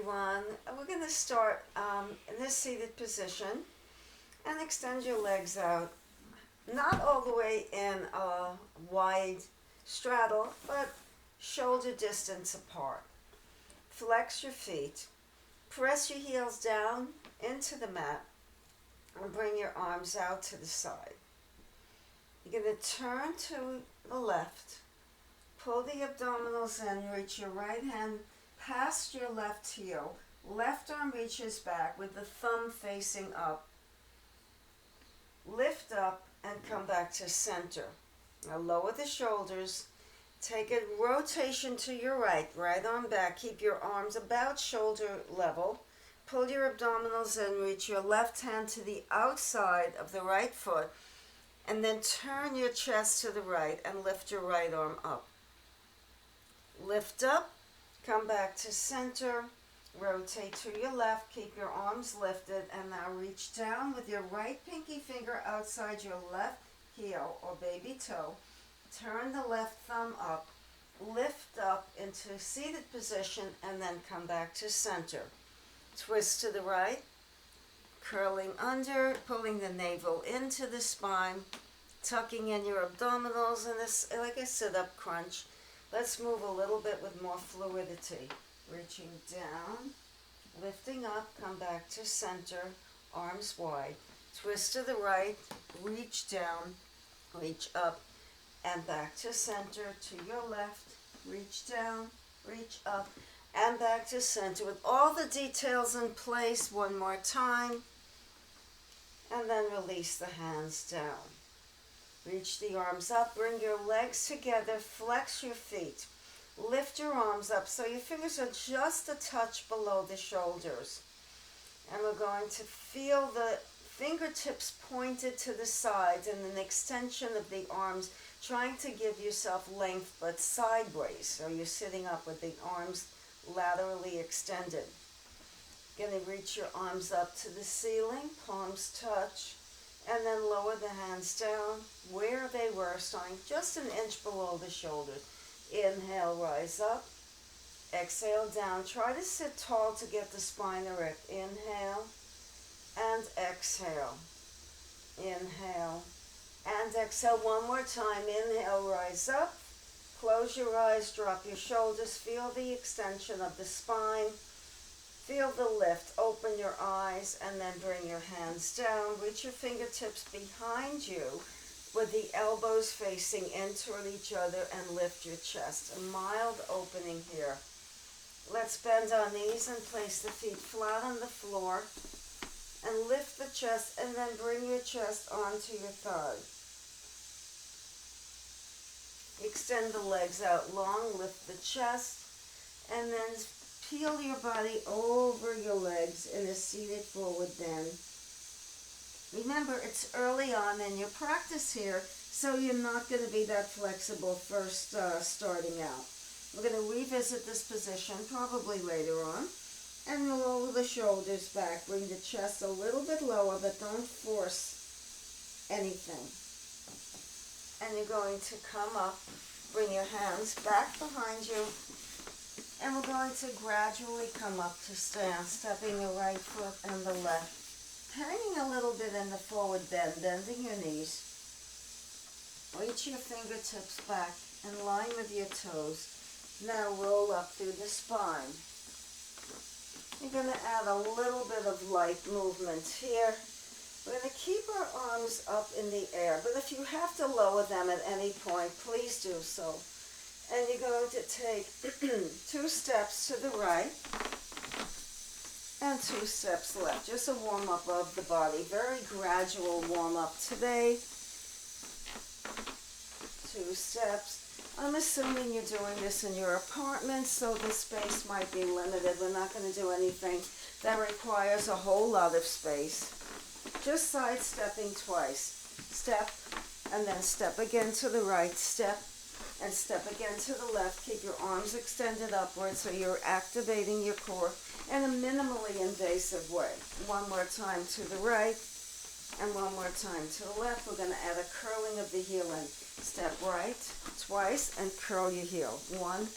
everyone. We're going to start in this seated position and extend your legs out. Not all the way in a wide straddle, but shoulder distance apart. Flex your feet. Press your heels down into the mat and bring your arms out to the side. You're going to turn to the left. Pull the abdominals in, reach your right hand past your left heel. Left arm reaches back with the thumb facing up. Lift up and come back to center. Now lower the shoulders. Take a rotation to your right. Right arm back. Keep your arms about shoulder level. Pull your abdominals in. Reach your left hand to the outside of the right foot. And then turn your chest to the right and lift your right arm up. Lift up. Come back to center. Rotate to your left. Keep your arms lifted. And now reach down with your right pinky finger outside your left heel or baby toe. Turn the left thumb up. Lift up into seated position and then come back to center. Twist to the right. Curling under, pulling the navel into the spine. Tucking in your abdominals in this like a sit-up crunch. Let's move a little bit with more fluidity. Reaching down, lifting up, come back to center, arms wide. Twist to the right, reach down, reach up, and back to center. To your left, reach down, reach up, and back to center. With all the details in place, one more time. And then release the hands down. Reach the arms up, bring your legs together, flex your feet. Lift your arms up so your fingers are just a touch below the shoulders. And we're going to feel the fingertips pointed to the sides and an extension of the arms, trying to give yourself length but sideways. So you're sitting up with the arms laterally extended. Going to reach your arms up to the ceiling, palms touch. And then lower the hands down where they were, starting just an inch below the shoulders. Inhale, rise up. Exhale, down. Try to sit tall to get the spine erect. Inhale and exhale. Inhale and exhale. One more time. Inhale, rise up. Close your eyes, drop your shoulders. Feel the extension of the spine. Feel the lift. Open your eyes and then bring your hands down. Reach your fingertips behind you with the elbows facing in toward each other and lift your chest. A mild opening here. Let's bend our knees and place the feet flat on the floor and lift the chest and then bring your chest onto your thigh. Extend the legs out long, lift the chest, and then peel your body over your legs in a seated forward bend. Remember, it's early on in your practice here, so you're not going to be that flexible first starting out. We're going to revisit this position probably later on, and roll the shoulders back. Bring the chest a little bit lower, but don't force anything. And you're going to come up, bring your hands back behind you, and we're going to gradually come up to stand, stepping the right foot and the left. Hanging a little bit in the forward bend, bending your knees. Reach your fingertips back in line with your toes. Now roll up through the spine. You're going to add a little bit of light movement here. We're going to keep our arms up in the air, but if you have to lower them at any point, please do so. And you're going to take 2 steps to the right and 2 steps left. Just a warm-up of the body. Very gradual warm-up today. 2 steps. I'm assuming you're doing this in your apartment, so the space might be limited. We're not going to do anything that requires a whole lot of space. Just side-stepping twice. Step, and then step again to the right. Step, and step again to the left. Keep your arms extended upward so you're activating your core in a minimally invasive way. One more time to the right and one more time to the left. We're going to add a curling of the heel in. Step right twice and curl your heel. 1,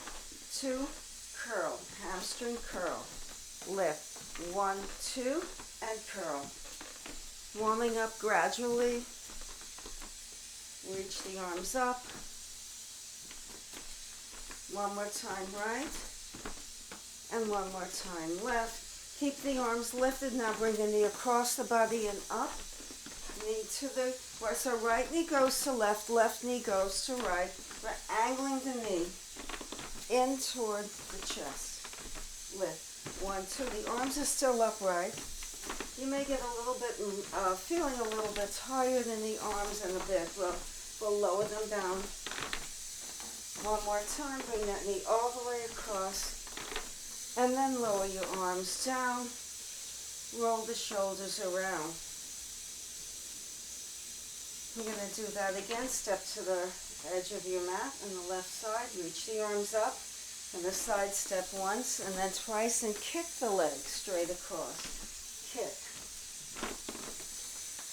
2, curl. Hamstring curl. lift. 1, 2, and curl. Warming up gradually. Reach the arms up. One more time right. And one more time left. Keep the arms lifted. Now bring the knee across the body and up. Knee to the right. So right knee goes to left knee goes to right. We're angling the knee in toward the chest. Lift. 1, 2. The arms are still upright. You may get a little bit, feeling a little bit tired in the arms in a bit. We'll lower them down. One more time. Bring that knee all the way across. And then lower your arms down. Roll the shoulders around. We're going to do that again. Step to the edge of your mat on the left side. Reach the arms up. And the side step once and then twice and kick the leg straight across. Kick.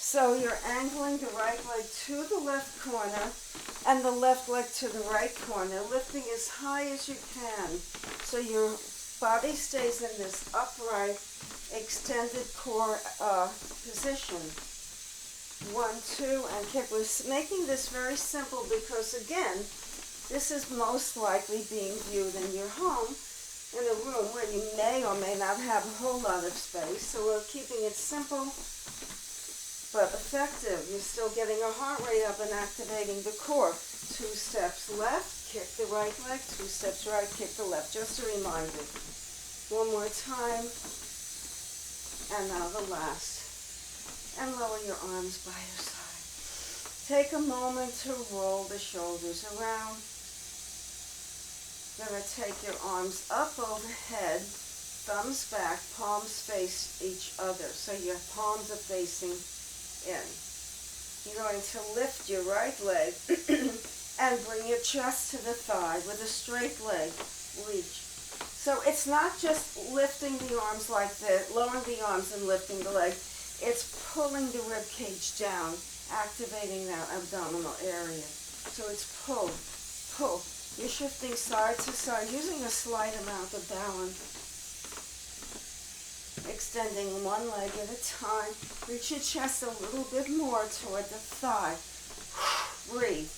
So you're angling the right leg to the left corner and the left leg to the right corner, lifting as high as you can so your body stays in this upright, extended core position. 1, 2, and kick. We're making this very simple because, again, this is most likely being viewed in your home, in a room where you may or may not have a whole lot of space. So we're keeping it simple but effective. You're still getting a heart rate up and activating the core. 2 steps left, kick the right leg. 2 steps right, kick the left. Just a reminder. One more time. And now the last. And lower your arms by your side. Take a moment to roll the shoulders around. Going to take your arms up overhead, thumbs back, palms face each other. So your palms are facing in. You're going to lift your right leg and bring your chest to the thigh with a straight leg. Reach. So it's not just lifting the arms like this, lowering the arms and lifting the leg. It's pulling the rib cage down, activating that abdominal area. So it's pull, pull. You're shifting side to side, using a slight amount of balance. Extending one leg at a time. Reach your chest a little bit more toward the thigh. Breathe.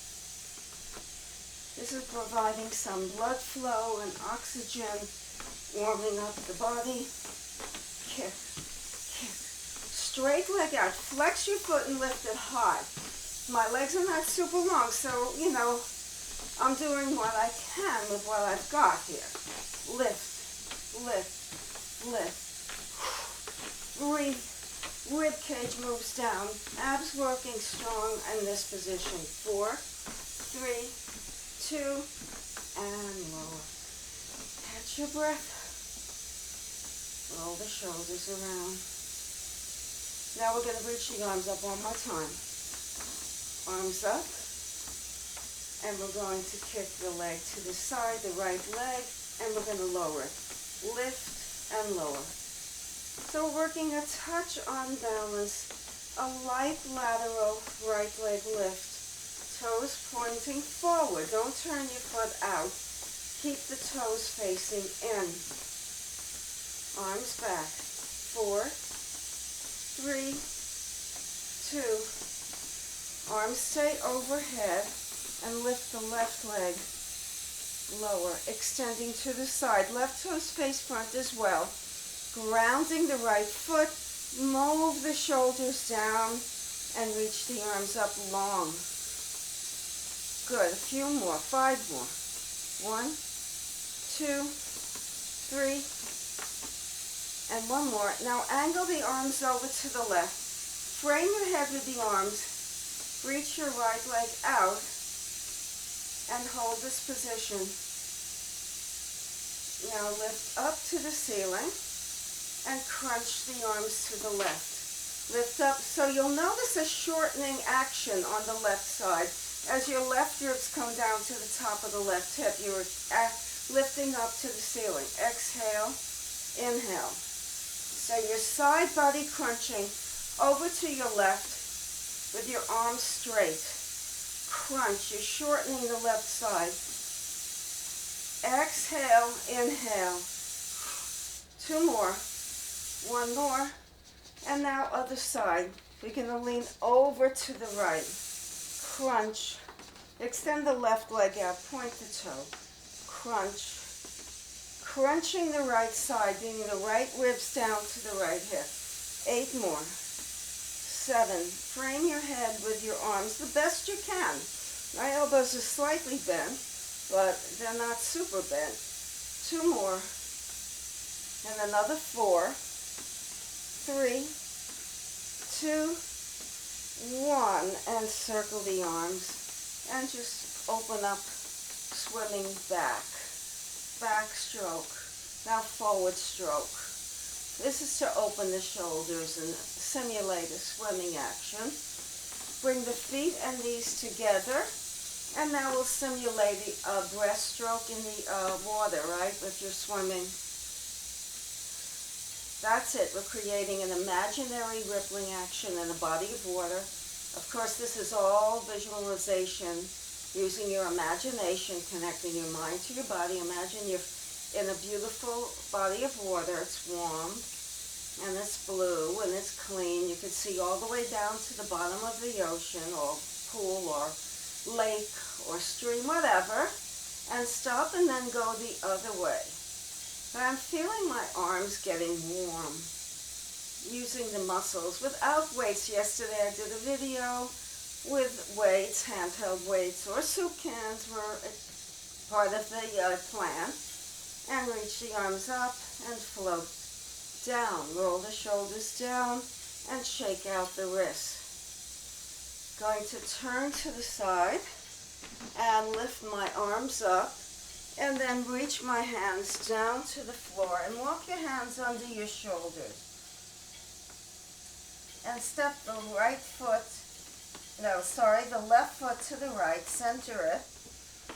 This is providing some blood flow and oxygen, warming up the body. Kick, kick. Straight leg out. Flex your foot and lift it high. My legs are not super long, so, I'm doing what I can with what I've got here. Lift, lift, lift. Breathe. Rib cage moves down. Abs working strong in this position. 4, 3, 2, and lower. Catch your breath. Roll the shoulders around. Now we're going to reach the arms up one more time. Arms up. And we're going to kick the leg to the side, the right leg, and we're going to lower it. Lift and lower. So we're working a touch on balance, a light lateral right leg lift. Toes pointing forward. Don't turn your foot out. Keep the toes facing in. Arms back. 4, 3, 2. Arms stay overhead. And lift the left leg lower, extending to the side. Left toes face front as well. Grounding the right foot. Move the shoulders down and reach the arms up long. Good. A few more. 5 more. 1, 2, 3, and 1 more. Now angle the arms over to the left. Frame your head with the arms. Reach your right leg out. And hold this position. Now lift up to the ceiling and crunch the arms to the left. Lift up. So you'll notice a shortening action on the left side. As your left ribs come down to the top of the left hip, you're lifting up to the ceiling. Exhale, inhale. So your side body crunching over to your left with your arms straight. Crunch. You're shortening the left side. Exhale, inhale. 2 more, 1 more, and now other side. We're going to lean over to the right, crunch, extend the left leg out, point the toe, crunch, crunching the right side, bringing the right ribs down to the right hip. 8 more, 7, frame your head with your arms the best you can. My elbows are slightly bent, but they're not super bent. 2 more, and another 4, 3, 2, 1, and circle the arms, and just open up, swimming back, stroke, now forward stroke. This is to open the shoulders and simulate a swimming action. Bring the feet and knees together, and now we'll simulate a breaststroke in the water, right, if you're swimming. That's it. We're creating an imaginary rippling action in a body of water. Of course, this is all visualization, using your imagination, connecting your mind to your body. Imagine you're in a beautiful body of water. It's warm, and it's blue, and it's clean. You can see all the way down to the bottom of the ocean, or pool, or lake, or stream, whatever, and stop and then go the other way. But I'm feeling my arms getting warm, using the muscles without weights. Yesterday I did a video with weights, handheld weights, or soup cans were part of the plan. And reach the arms up and float down. Roll the shoulders down and shake out the wrists. Going to turn to the side and lift my arms up, and then reach my hands down to the floor and walk your hands under your shoulders. And step the left foot to the right, center it,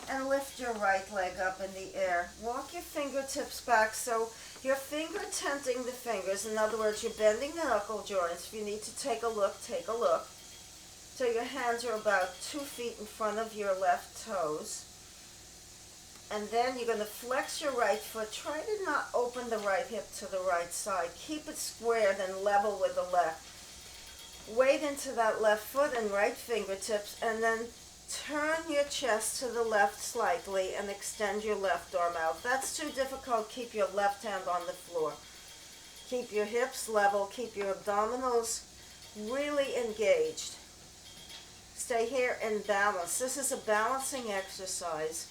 and lift your right leg up in the air. Walk your fingertips back so you're finger tenting the fingers. In other words, you're bending the knuckle joints. If you need to take a look, take a look. So your hands are about 2 feet in front of your left toes. And then you're going to flex your right foot. Try to not open the right hip to the right side. Keep it squared and level with the left. Weight into that left foot and right fingertips, and then turn your chest to the left slightly and extend your left arm out. If that's too difficult, keep your left hand on the floor. Keep your hips level. Keep your abdominals really engaged. Stay here in balance. This is a balancing exercise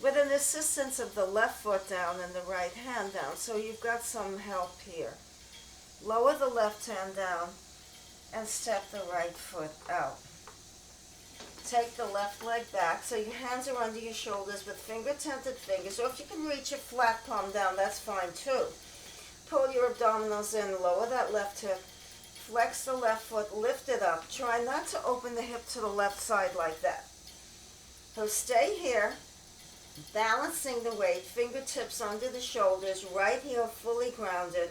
with an assistance of the left foot down and the right hand down. So you've got some help here. Lower the left hand down and step the right foot out. Take the left leg back so your hands are under your shoulders with finger-tented fingers, or if you can reach a flat palm down, that's fine too. Pull your abdominals in, lower that left hip, flex the left foot, lift it up. Try not to open the hip to the left side like that. So stay here, balancing the weight, fingertips under the shoulders, right heel fully grounded.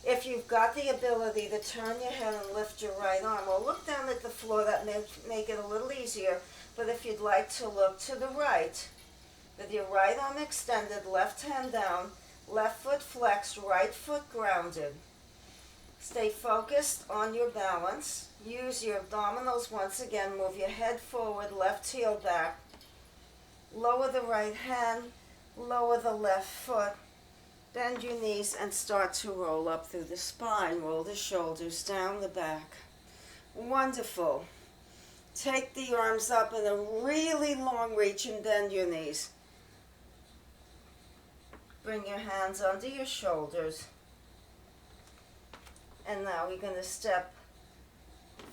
If you've got the ability to turn your head and lift your right arm, or look down at the floor, that may make it a little easier. But if you'd like to look to the right, with your right arm extended, left hand down, left foot flexed, right foot grounded. Stay focused on your balance. Use your abdominals once again. Move your head forward, left heel back. Lower the right hand, lower the left foot. Bend your knees and start to roll up through the spine. Roll the shoulders down the back. Wonderful. Take the arms up in a really long reach and bend your knees. Bring your hands under your shoulders. And now we're going to step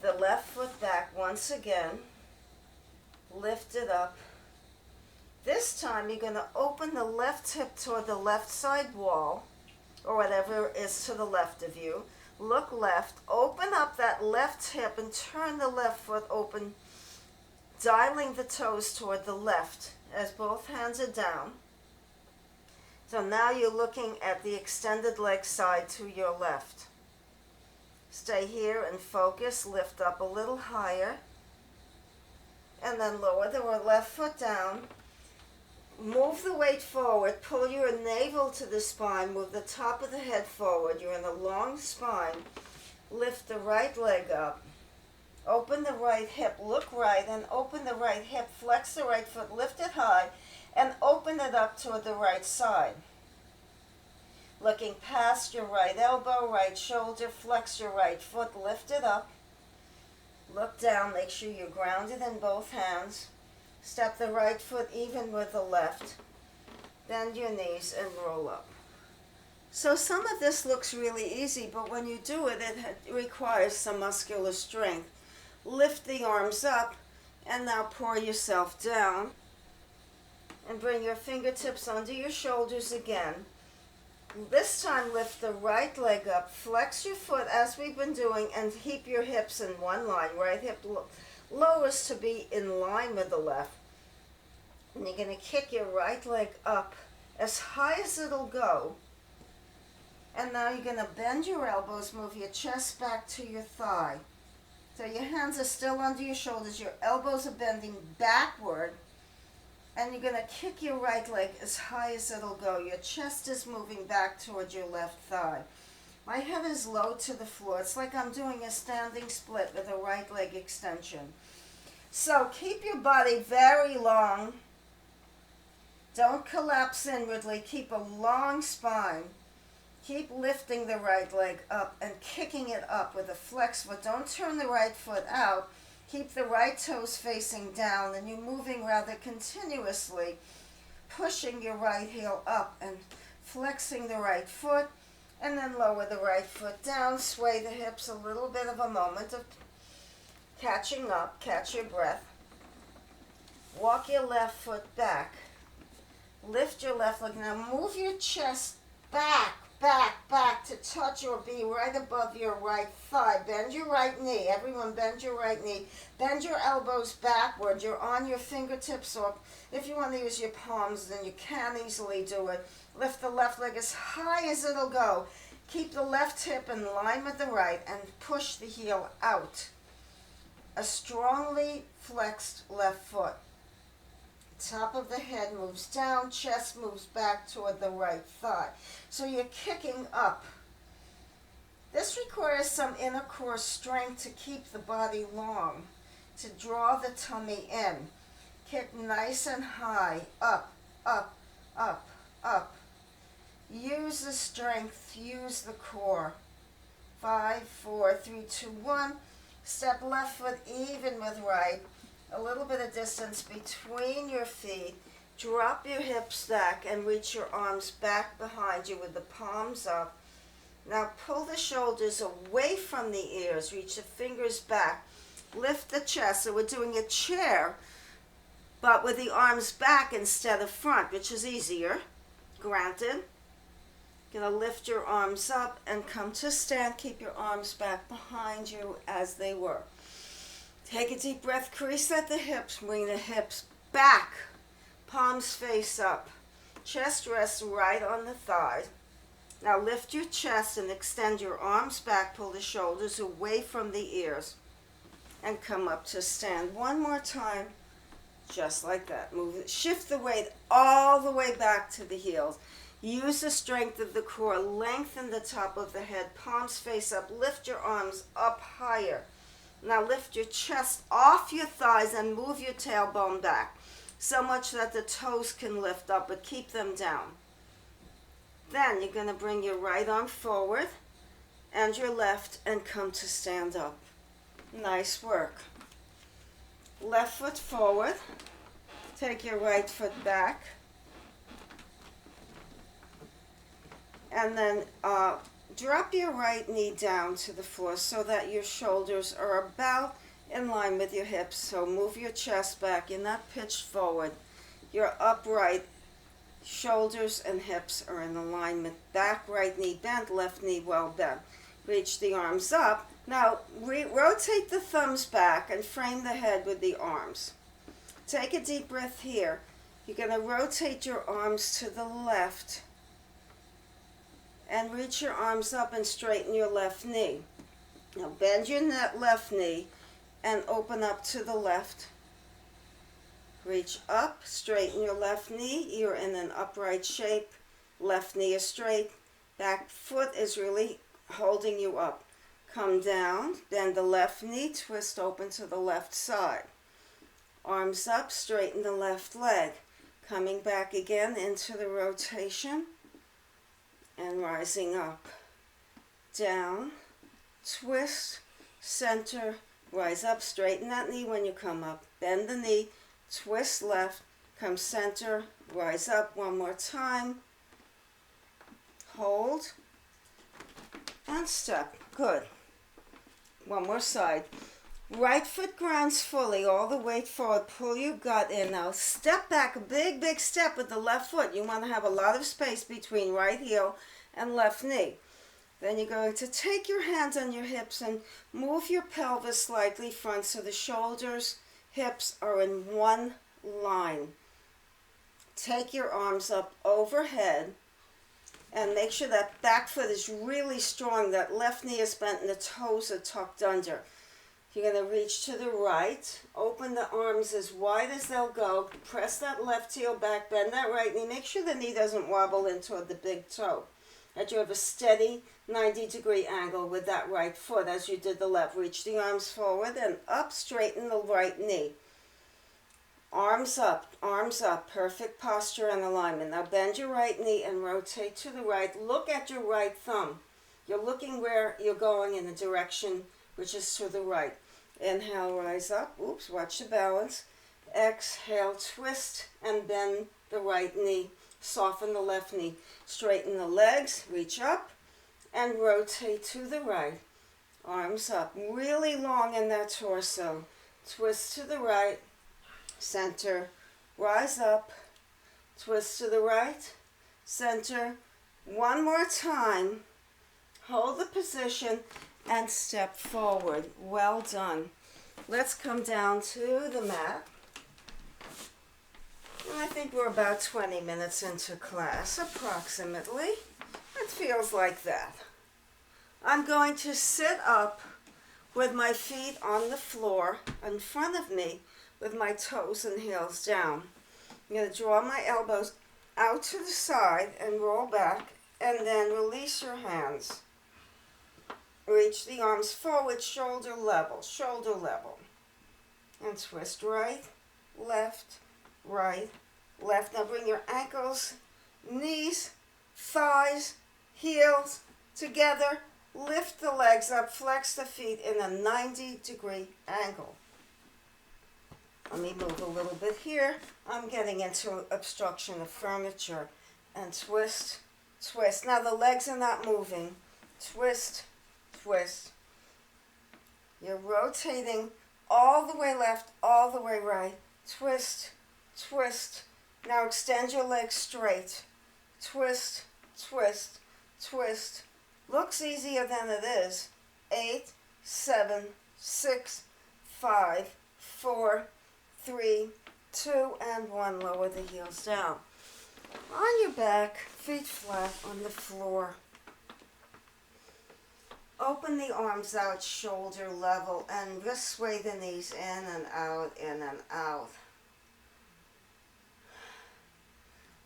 the left foot back once again. Lift it up. This time you're going to open the left hip toward the left side wall, or whatever is to the left of you. Look left, open up that left hip and turn the left foot open, dialing the toes toward the left as both hands are down. So now you're looking at the extended leg side to your left. Stay here and focus, lift up a little higher, and then lower the left foot down. Move the weight forward, pull your navel to the spine, move the top of the head forward. You're in a long spine. Lift the right leg up. Open the right hip, look right, and open the right hip. Flex the right foot, lift it high, and open it up toward the right side. Looking past your right elbow, right shoulder, flex your right foot, lift it up. Look down, make sure you're grounded in both hands. Step the right foot even with the left. Bend your knees and roll up. So some of this looks really easy, but when you do it, it requires some muscular strength. Lift the arms up and now pour yourself down. And bring your fingertips under your shoulders again. This time lift the right leg up, flex your foot as we've been doing, and keep your hips in one line. Right hip lowers to be in line with the left. And you're going to kick your right leg up as high as it'll go. And now you're going to bend your elbows, move your chest back to your thigh. So your hands are still under your shoulders, your elbows are bending backward. And you're going to kick your right leg as high as it'll go. Your chest is moving back towards your left thigh. My head is low to the floor. It's like I'm doing a standing split with a right leg extension. So keep your body very long. Don't collapse inwardly. Keep a long spine. Keep lifting the right leg up and kicking it up with a flex foot. Don't turn the right foot out. Keep the right toes facing down, and you're moving rather continuously, pushing your right heel up and flexing the right foot, and then lower the right foot down. Sway the hips, a little bit of a moment of catching up. Catch your breath. Walk your left foot back. Lift your left leg. Now move your chest back to touch or be right above your right thigh. Bend your right knee. Everyone bend your right knee. Bend your elbows backward. You're on your fingertips, or if you want to use your palms, then you can easily do it. Lift the left leg as high as it'll go. Keep the left hip in line with the right and push the heel out. A strongly flexed left foot. Top of the head moves down, chest moves back toward the right thigh. So you're kicking up. This requires some inner core strength to keep the body long, to draw the tummy in. Kick nice and high, up, up, up, up. Use the strength, use the core. 5, 4, 3, 2, 1. Step left foot even with right. A little bit of distance between your feet. Drop your hips back and reach your arms back behind you with the palms up. Now pull the shoulders away from the ears. Reach the fingers back. Lift the chest. So we're doing a chair, but with the arms back instead of front, which is easier. Granted. You're going to lift your arms up and come to stand. Keep your arms back behind you as they were. Take a deep breath, crease at the hips, bring the hips back, palms face up, chest rests right on the thigh. Now lift your chest and extend your arms back, pull the shoulders away from the ears, and come up to stand. One more time, just like that. Move it. Shift the weight all the way back to the heels. Use the strength of the core, lengthen the top of the head, palms face up, lift your arms up higher. Now lift your chest off your thighs and move your tailbone back, so much that the toes can lift up, but keep them down. Then you're going to bring your right arm forward and your left and come to stand up. Nice work. Left foot forward. Take your right foot back. And then drop your right knee down to the floor so that your shoulders are about in line with your hips. So move your chest back. You're not pitched forward. You're upright. Shoulders and hips are in alignment. Back right knee bent, left knee well bent. Reach the arms up. Now rotate the thumbs back and frame the head with the arms. Take a deep breath here. You're going to rotate your arms to the left and reach your arms up and straighten your left knee. Now bend your left knee and open up to the left. Reach up, straighten your left knee. You're in an upright shape. Left knee is straight. Back foot is really holding you up. Come down, bend the left knee, twist open to the left side. Arms up, straighten the left leg. Coming back again into the rotation and rising up. Down, twist, center, rise up, straighten that knee when you come up. Bend the knee, twist left, come center, rise up one more time. Hold and step. Good. One more side. Right foot grounds fully, all the way forward. Pull your gut in. Now step back, a big, big step with the left foot. You want to have a lot of space between right heel and left knee. Then you're going to take your hands on your hips and move your pelvis slightly front so the shoulders, hips are in one line. Take your arms up overhead and make sure that back foot is really strong. That left knee is bent and the toes are tucked under. You're going to reach to the right, open the arms as wide as they'll go, press that left heel back, bend that right knee, make sure the knee doesn't wobble in toward the big toe, that you have a steady 90-degree angle with that right foot as you did the left. Reach the arms forward and up, straighten the right knee. Arms up, perfect posture and alignment. Now bend your right knee and rotate to the right. Look at your right thumb. You're looking where you're going in the direction which is to the right. Inhale, rise up. Oops, watch the balance. Exhale, twist and bend the right knee. Soften the left knee. Straighten the legs, reach up and rotate to the right. Arms up, really long in that torso. Twist to the right, center, rise up, twist to the right, center. One more time. Hold the position and step forward. Well done. Let's come down to the mat. And I think we're about 20 minutes into class, approximately. It feels like that. I'm going to sit up with my feet on the floor in front of me with my toes and heels down. I'm going to draw my elbows out to the side and roll back, and then release your hands. Reach the arms forward, shoulder level, and twist right, left, right, left. Now bring your ankles, knees, thighs, heels together. Lift the legs up, flex the feet in a 90-degree angle. Let me move a little bit here. I'm getting into obstruction of furniture. And twist, twist. Now the legs are not moving. Twist, twist. You're rotating all the way left, all the way right. Twist, twist. Now extend your legs straight. Twist, twist, twist. Looks easier than it is. 8, 7, 6, 5, 4, 3, 2, and 1. Lower the heels down. On your back, feet flat on the floor. Open the arms out, shoulder level, and just sway the knees in and out, in and out.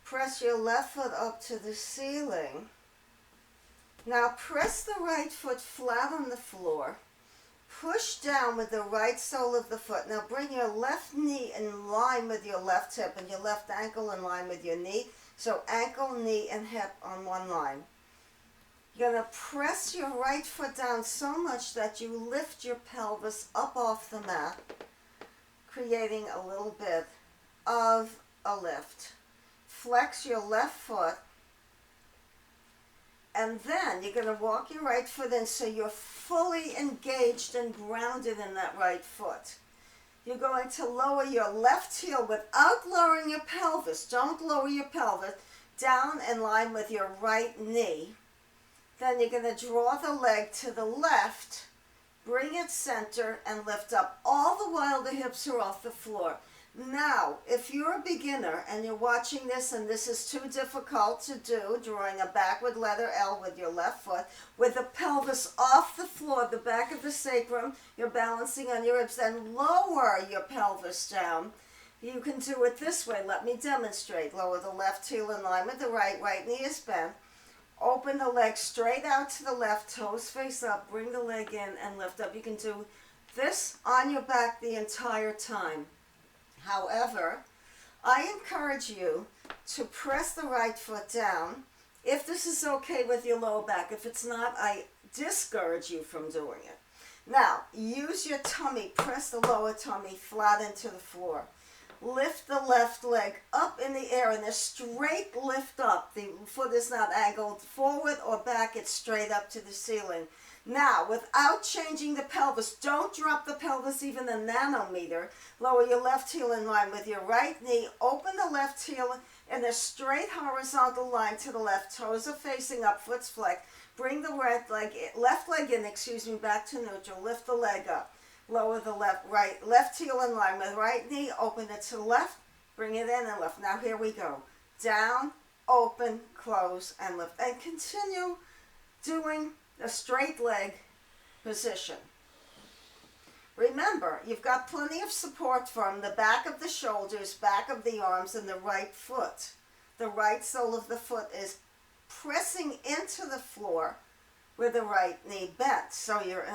Press your left foot up to the ceiling. Now press the right foot flat on the floor. Push down with the right sole of the foot. Now bring your left knee in line with your left hip and your left ankle in line with your knee. So ankle, knee, and hip on one line. You're going to press your right foot down so much that you lift your pelvis up off the mat, creating a little bit of a lift. Flex your left foot, and then you're going to walk your right foot in so you're fully engaged and grounded in that right foot. You're going to lower your left heel without lowering your pelvis. Don't lower your pelvis. Down in line with your right knee. Then you're going to draw the leg to the left, bring it center, and lift up. All the while the hips are off the floor. Now, if you're a beginner and you're watching this and this is too difficult to do, drawing a backward letter L with your left foot, with the pelvis off the floor, the back of the sacrum, you're balancing on your ribs, then lower your pelvis down. You can do it this way. Let me demonstrate. Lower the left heel in line with the right. Right knee is bent. Open the leg straight out to the left. Toes face up. Bring the leg in and lift up. You can do this on your back the entire time. However, I encourage you to press the right foot down if this is okay with your lower back. If it's not, I discourage you from doing it. Now, use your tummy. Press the lower tummy flat into the floor. Lift the left leg up in the air in a straight lift up. The foot is not angled forward or back. It's straight up to the ceiling. Now, without changing the pelvis, don't drop the pelvis even a nanometer. Lower your left heel in line with your right knee. Open the left heel in a straight horizontal line to the left. Toes are facing up, foot's flexed. Bring the left leg in, back to neutral. Lift the leg up. Lower the left heel in line with right knee. Open it to the left. Bring it in and lift. Now here we go. Down, open, close, and lift. And continue doing a straight leg position. Remember, you've got plenty of support from the back of the shoulders, back of the arms, and the right foot. The right sole of the foot is pressing into the floor with the right knee bent. So you're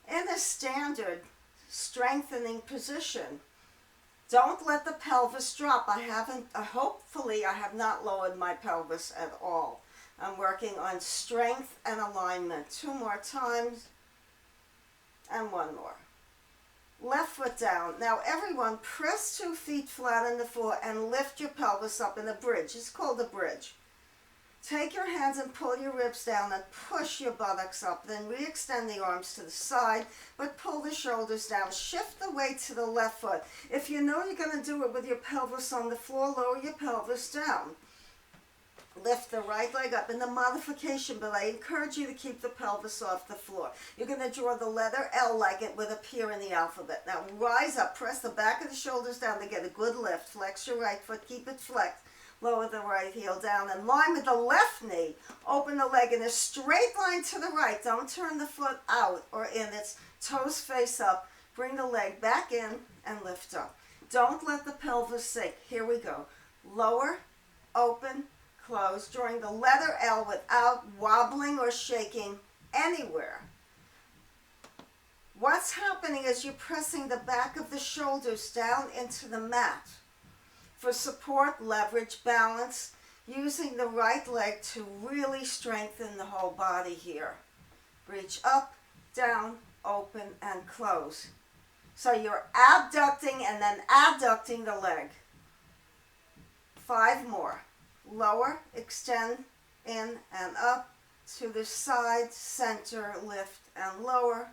in a standard strengthening position. Don't let the pelvis drop. Hopefully I have not lowered my pelvis at all. I'm working on strength and alignment. 2 more times and 1 more. Left foot down. Now everyone, press 2 feet flat on the floor and lift your pelvis up in a bridge. It's called a bridge. Take your hands and pull your ribs down and push your buttocks up. Then re-extend the arms to the side, but pull the shoulders down. Shift the weight to the left foot. If you know you're going to do it with your pelvis on the floor, lower your pelvis down. Lift the right leg up in the modification, but I encourage you to keep the pelvis off the floor. You're going to draw the letter L like it would appear in the alphabet. Now rise up, press the back of the shoulders down to get a good lift. Flex your right foot, keep it flexed. Lower the right heel down in line with the left knee. Open the leg in a straight line to the right. Don't turn the foot out or in. It's toes face up. Bring the leg back in and lift up. Don't let the pelvis sink. Here we go. Lower, open, close. Drawing the letter L without wobbling or shaking anywhere. What's happening is you're pressing the back of the shoulders down into the mat. For support, leverage, balance, using the right leg to really strengthen the whole body here. Reach up, down, open, and close. So you're abducting and then adducting the leg. 5 more. Lower, extend, in and up, to the side, center, lift, and lower.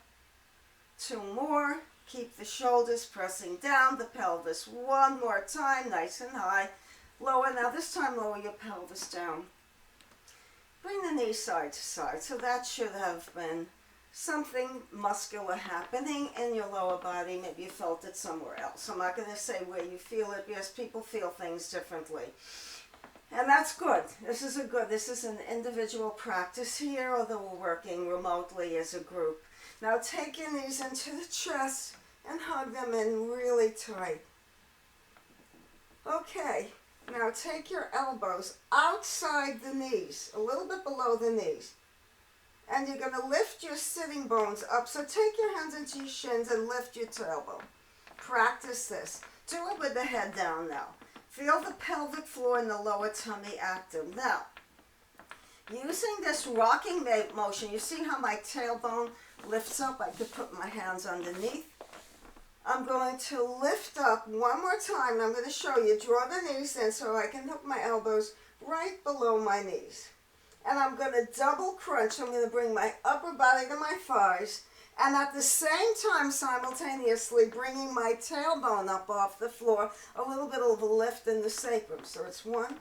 2 more. Keep the shoulders pressing down, the pelvis. 1 more time, nice and high. Lower, now this time lower your pelvis down. Bring the knees side to side. So that should have been something muscular happening in your lower body. Maybe you felt it somewhere else. I'm not going to say where you feel it because people feel things differently. And that's good. This is an individual practice here, although we're working remotely as a group. Now take your knees into the chest and hug them in really tight. Okay, now take your elbows outside the knees, a little bit below the knees. And you're going to lift your sitting bones up. So take your hands into your shins and lift your tailbone. Practice this. Do it with the head down now. Feel the pelvic floor and the lower tummy active. Now, using this rocking motion, you see how my tailbone lifts up? I could put my hands underneath. I'm going to lift up 1 more time. I'm going to show you. Draw the knees in so I can hook my elbows right below my knees. And I'm going to double crunch. I'm going to bring my upper body to my thighs. And at the same time, simultaneously, bringing my tailbone up off the floor. A little bit of a lift in the sacrum. So it's 1,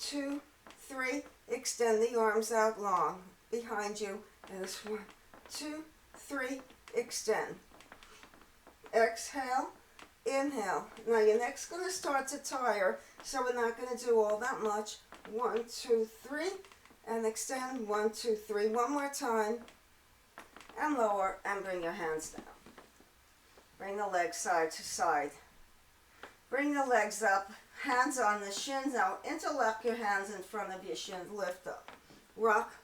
2, 3. Extend the arms out long behind you. And it's 1, 2, 3. Extend. Exhale, inhale. Now your neck's going to start to tire, so we're not going to do all that much. 1, 2, 3, and extend. 1, 2, 3. 1 more time, and lower, and bring your hands down. Bring the legs side to side. Bring the legs up, hands on the shins. Now interlock your hands in front of your shins, lift up. Rock.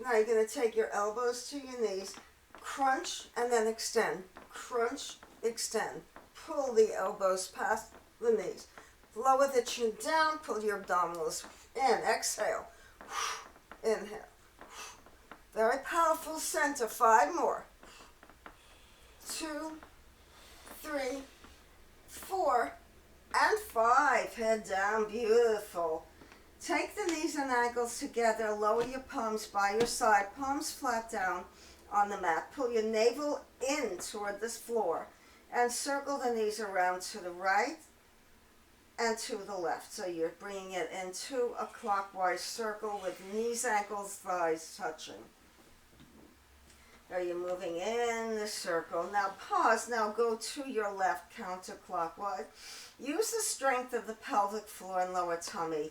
Now you're going to take your elbows to your knees, crunch, and then extend. Crunch, extend. Pull the elbows past the knees. Lower the chin down, pull your abdominals in. Exhale. Inhale. Very powerful center. 5 more. 2, 3, 4, and 5. Head down. Beautiful. Take the knees and ankles together. Lower your palms by your side. Palms flat down on the mat. Pull your navel in toward this floor. And circle the knees around to the right and to the left. So you're bringing it into a clockwise circle with knees, ankles, thighs touching. Are you moving in the circle? Now pause. Now go to your left counterclockwise. Use the strength of the pelvic floor and lower tummy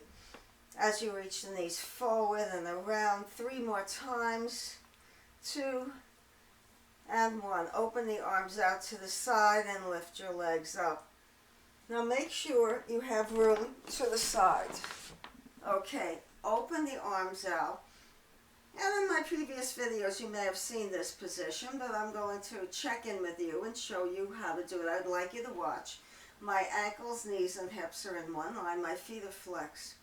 as you reach the knees forward and around. 3 more times. 2 and 1. Open the arms out to the side and lift your legs up. Now make sure you have room to the side. Okay, open the arms out. And in my previous videos you may have seen this position, but I'm going to check in with you and show you how to do it. I'd like you to watch. My ankles, knees, and hips are in one line. My feet are flexed.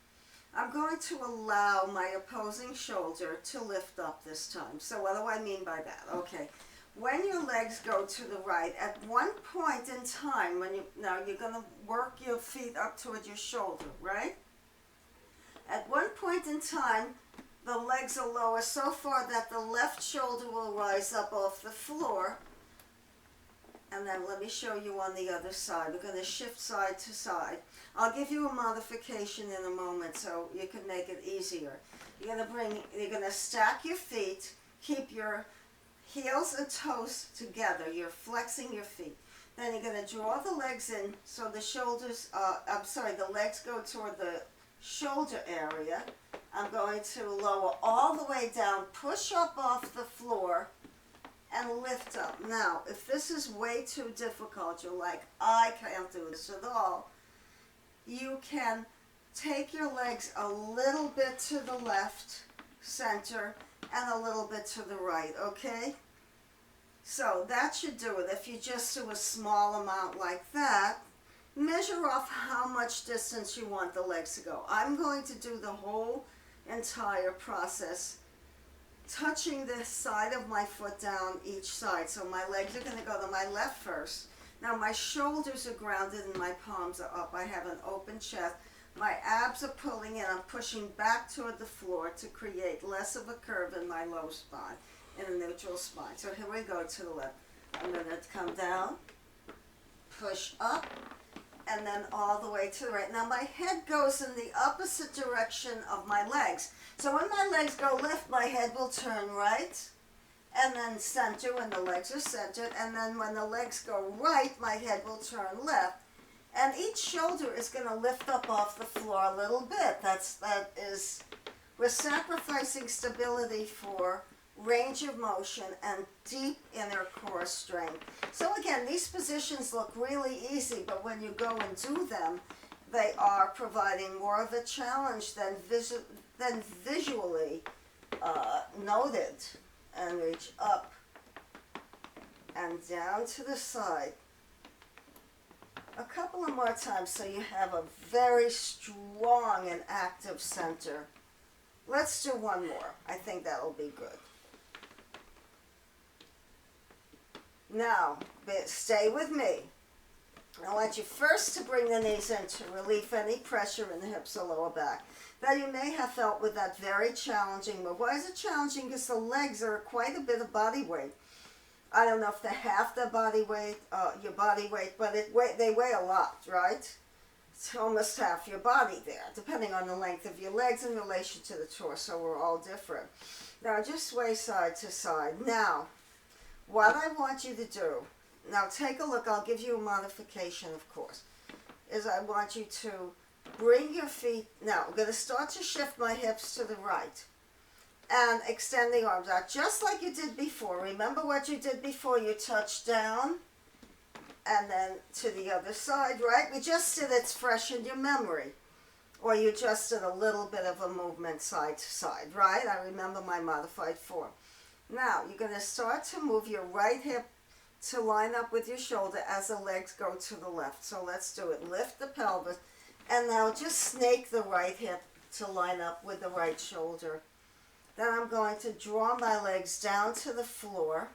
I'm going to allow my opposing shoulder to lift up this time. So what do I mean by that? Okay. When your legs go to the right, at one point in time, now you're going to work your feet up toward your shoulder, right? At one point in time, the legs are lower so far that the left shoulder will rise up off the floor. And then let me show you on the other side. We're going to shift side to side. I'll give you a modification in a moment so you can make it easier. You're going to stack your feet, keep your heels and toes together. You're flexing your feet. Then you're going to draw the legs in so the legs go toward the shoulder area. I'm going to lower all the way down, push up off the floor, and lift up. Now, if this is way too difficult, you're like, I can't do this at all, you can take your legs a little bit to the left, center, and a little bit to the right, okay? So that should do it. If you just do a small amount like that, measure off how much distance you want the legs to go. I'm going to do the whole entire process, touching the side of my foot down each side. So my legs are going to go to my left first. Now my shoulders are grounded and my palms are up. I have an open chest. My abs are pulling in. I'm pushing back toward the floor to create less of a curve in my low spine, in a neutral spine. So here we go to the left. I'm going to come down, push up, and then all the way to the right. Now my head goes in the opposite direction of my legs. So when my legs go left, my head will turn right, and then center when the legs are centered, and then when the legs go right, my head will turn left. And each shoulder is going to lift up off the floor a little bit. We're sacrificing stability for range of motion and deep inner core strength. So again, these positions look really easy, but when you go and do them, they are providing more of a challenge than visually noted. And reach up and down to the side. A couple of more times so you have a very strong and active center. Let's do one more. I think that'll be good. Now, stay with me. I want you first to bring the knees in to relieve any pressure in the hips or lower back that you may have felt with that very challenging move. Why is it challenging? Because the legs are quite a bit of body weight. I don't know if they're half the body weight, your body weight, but they weigh a lot, right? It's almost half your body there, depending on the length of your legs in relation to the torso. We're all different. Now, just sway side to side. Now, what I want you to do, now take a look, I'll give you a modification, of course, is I want you to bring your feet, now I'm going to start to shift my hips to the right and extend the arms out, just like you did before. Remember what you did before, you touched down and then to the other side, right? We just did it's fresh in your memory. Or you just did a little bit of a movement side to side, right? I remember my modified form. Now, you're going to start to move your right hip to line up with your shoulder as the legs go to the left. So let's do it. Lift the pelvis, and now just snake the right hip to line up with the right shoulder. Then I'm going to draw my legs down to the floor,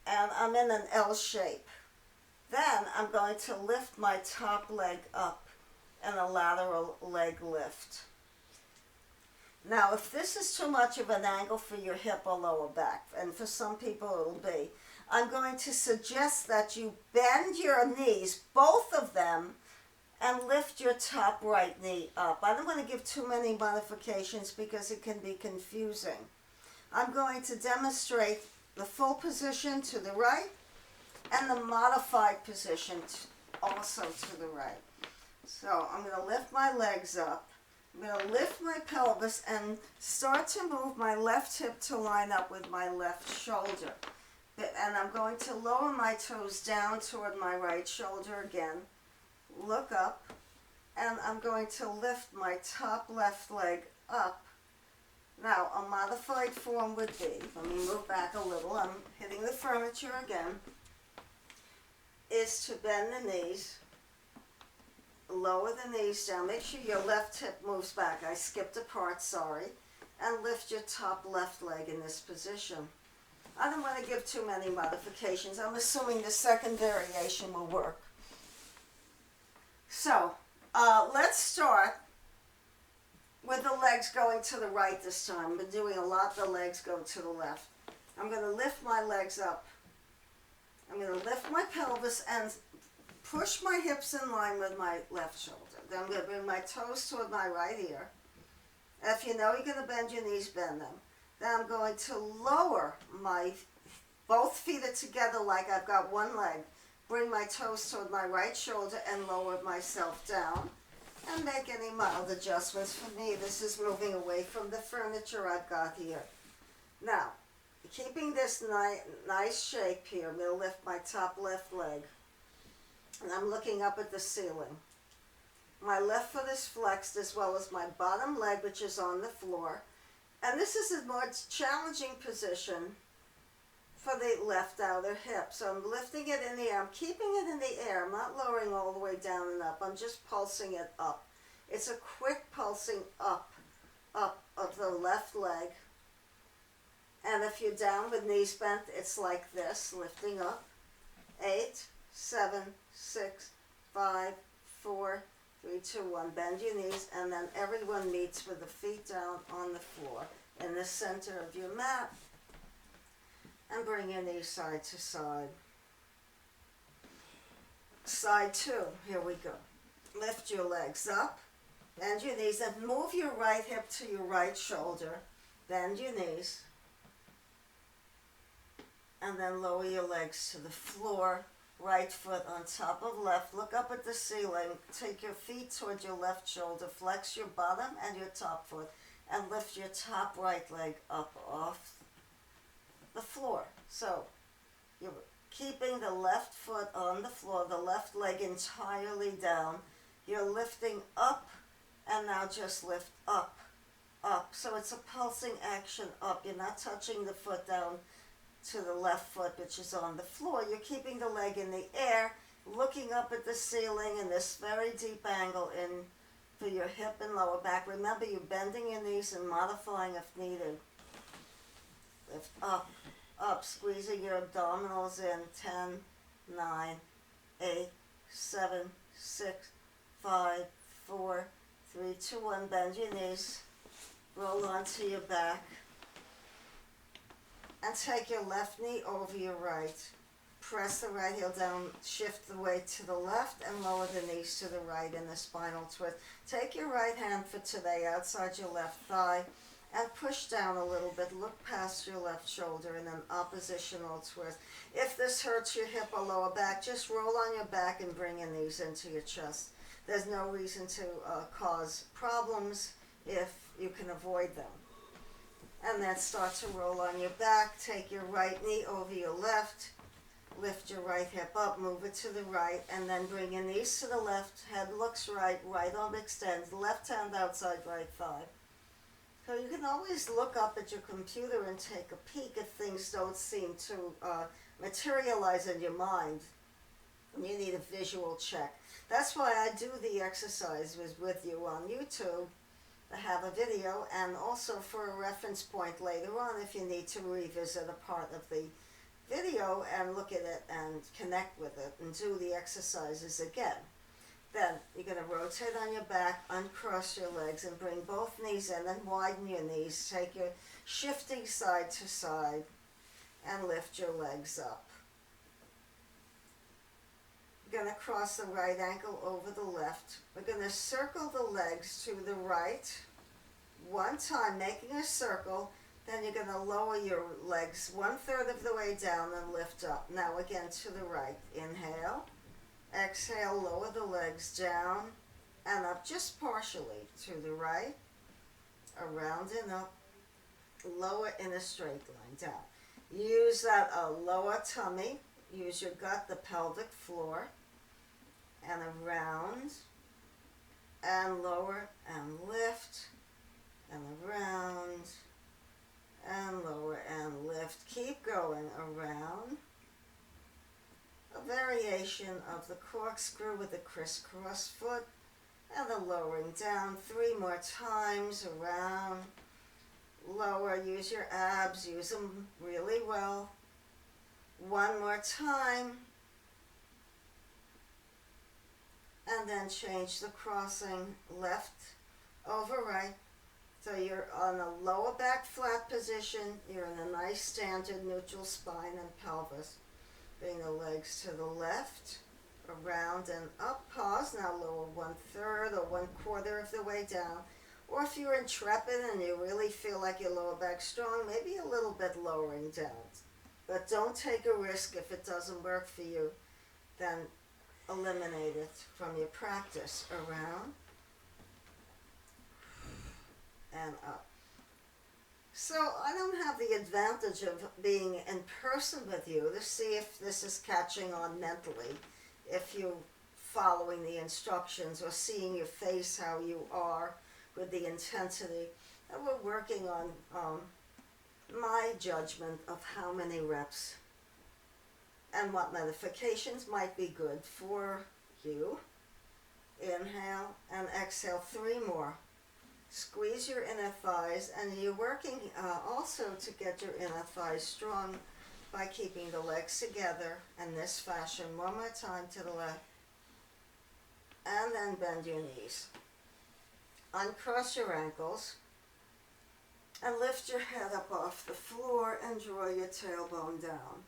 and I'm in an L shape. Then I'm going to lift my top leg up and a lateral leg lift. Now, if this is too much of an angle for your hip or lower back, and for some people it'll be, I'm going to suggest that you bend your knees, both of them, and lift your top right knee up. I don't want to give too many modifications because it can be confusing. I'm going to demonstrate the full position to the right and the modified position also to the right. So I'm going to lift my legs up. I'm going to lift my pelvis and start to move my left hip to line up with my left shoulder. And I'm going to lower my toes down toward my right shoulder again. Look up. And I'm going to lift my top left leg up. Now, a modified form would be, let me move back a little, I'm hitting the furniture again, is to bend the knees. Lower the knees down. Make sure your left hip moves back. I skipped a part, sorry. And lift your top left leg in this position. I don't want to give too many modifications. I'm assuming the second variation will work. So, let's start with the legs going to the right this time. I've been doing a lot, the legs go to the left. I'm going to lift my legs up. I'm going to lift my pelvis and push my hips in line with my left shoulder. Then I'm going to bring my toes toward my right ear. If you know you're going to bend your knees, bend them. Then I'm going to lower both feet are together like I've got one leg. Bring my toes toward my right shoulder and lower myself down. And make any mild adjustments. For me, this is moving away from the furniture I've got here. Now, keeping this nice shape here, I'm going to lift my top left leg. And I'm looking up at the ceiling. My left foot is flexed as well as my bottom leg, which is on the floor. And this is a more challenging position for the left outer hip. So I'm lifting it in the air. I'm keeping it in the air. I'm not lowering all the way down and up. I'm just pulsing it up. It's a quick pulsing up of the left leg. And if you're down with knees bent, it's like this, lifting up. 8, 7, 6, 5, 4, 3, 2, 1. Bend your knees, and then everyone meets with the feet down on the floor in the center of your mat. And bring your knees side to side. Side 2, here we go. Lift your legs up, bend your knees, and move your right hip to your right shoulder. Bend your knees. And then lower your legs to the floor. Right foot on top of left. Look up at the ceiling. Take your feet towards your left shoulder. Flex your bottom and your top foot. And lift your top right leg up off the floor. So you're keeping the left foot on the floor, the left leg entirely down. You're lifting up, and now just lift up, up. So it's a pulsing action up. You're not touching the foot down to the left foot, which is on the floor. You're keeping the leg in the air, looking up at the ceiling in this very deep angle in for your hip and lower back. Remember, you're bending your knees and modifying if needed. Lift up, up, squeezing your abdominals in. 10, 9, 8, 7, 6, 5, 4, 3, 2, 1. Bend your knees. Roll onto your back. And take your left knee over your right. Press the right heel down, shift the weight to the left, and lower the knees to the right in the spinal twist. Take your right hand for today outside your left thigh and push down a little bit. Look past your left shoulder in an oppositional twist. If this hurts your hip or lower back, just roll on your back and bring your knees into your chest. There's no reason to cause problems if you can avoid them. And then start to roll on your back. Take your right knee over your left. Lift your right hip up, move it to the right, and then bring your knees to the left, head looks right, right arm extends, left hand outside right thigh. So you can always look up at your computer and take a peek if things don't seem to materialize in your mind. You need a visual check. That's why I do the exercises with you on YouTube. I have a video, and also for a reference point later on if you need to revisit a part of the video and look at it and connect with it and do the exercises again. Then you're going to rotate on your back, uncross your legs, and bring both knees in and widen your knees. Take your shifting side to side and lift your legs up. You're going to cross the right ankle over the left. We're going to circle the legs to the right one time, making a circle. Then you're going to lower your legs 1/3 of the way down and lift up. Now again to the right. Inhale. Exhale, lower the legs down and up just partially to the right, around and up, lower in a straight line down. Use that lower tummy, use your gut, the pelvic floor, and around and lower and lift and around and lower and lift. Keep going around. A variation of the corkscrew with the crisscross foot and the lowering down 3 more times around, lower, use your abs, use them really well. 1 more time, and then change the crossing left over right. So you're on a lower back flat position, you're in a nice standard neutral spine and pelvis. Bring the legs to the left, around and up, pause, now lower 1/3 or 1/4 of the way down. Or if you're intrepid and you really feel like your lower back's strong, maybe a little bit lowering down. But don't take a risk if it doesn't work for you, then eliminate it from your practice. Around and up. So I don't have the advantage of being in person with you to see if this is catching on mentally, if you're following the instructions or seeing your face how you are with the intensity. And we're working on my judgment of how many reps and what modifications might be good for you. Inhale and exhale 3 more. Squeeze your inner thighs, and you're working also to get your inner thighs strong by keeping the legs together in this fashion. 1 more time to the left, and then bend your knees. Uncross your ankles, and lift your head up off the floor and draw your tailbone down.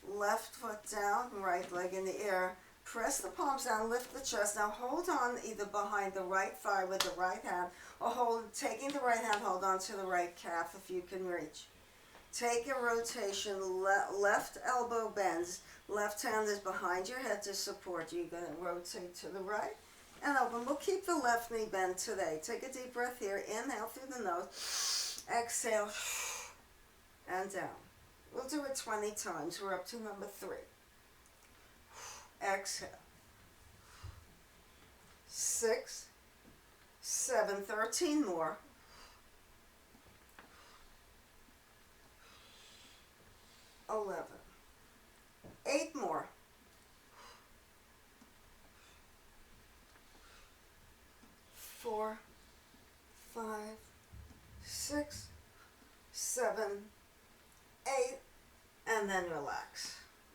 Left foot down, right leg in the air. Press the palms down, lift the chest. Now hold on either behind the right thigh with the right hand, or taking the right hand, hold on to the right calf if you can reach. Take a rotation, left elbow bends, left hand is behind your head to support you. You're going to rotate to the right and open. We'll keep the left knee bent today. Take a deep breath here. Inhale through the nose. Exhale and down. We'll do it 20 times. We're up to number 3. Exhale. 6, 7, 13 more. 11, 8 more. 4, 5, 6, 7, 8, and then relax.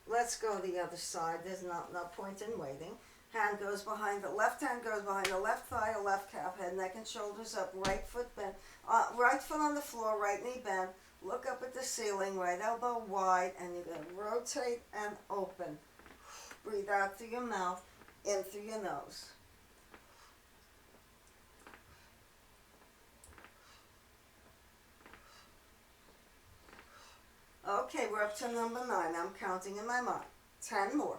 Let's go the other side. There's no point in waiting. Hand goes behind the left hand goes behind the left thigh or left calf, head, neck, and shoulders up. Right foot bent. Right foot on the floor, right knee bent. Look up at the ceiling, right elbow wide, and you're going to rotate and open. Breathe out through your mouth, in through your nose. Okay, we're up to number 9. I'm counting in my mind. 10 more.